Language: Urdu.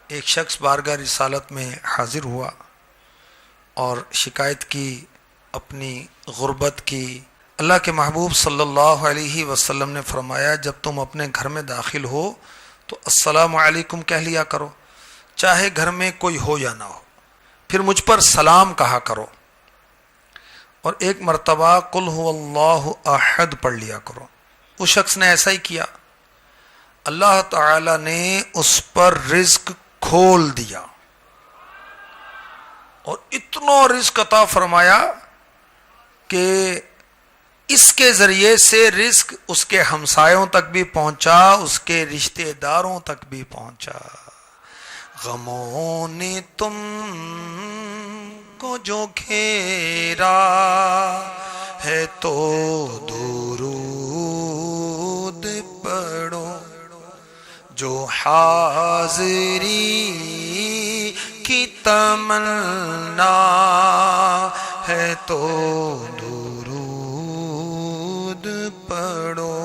ایک شخص بارگاہ رسالت میں حاضر ہوا اور شکایت کی اپنی غربت کی۔ اللہ کے محبوب صلی اللہ علیہ وسلم نے فرمایا جب تم اپنے گھر میں داخل ہو تو السلام علیکم کہہ لیا کرو، چاہے گھر میں کوئی ہو یا نہ ہو، پھر مجھ پر سلام کہا کرو، اور ایک مرتبہ قل هو اللہ احد پڑھ لیا کرو۔ اس شخص نے ایسا ہی کیا، اللہ تعالی نے اس پر رزق کھول دیا اور اتنا رزق عطا فرمایا کہ اس کے ذریعے سے رزق اس کے ہمسایوں تک بھی پہنچا، اس کے رشتہ داروں تک بھی پہنچا۔ غموں نے تم کو جو گھیرا ہے تو درود پڑھو، جو حاضری کی تمنا ہے تو درود پڑھو۔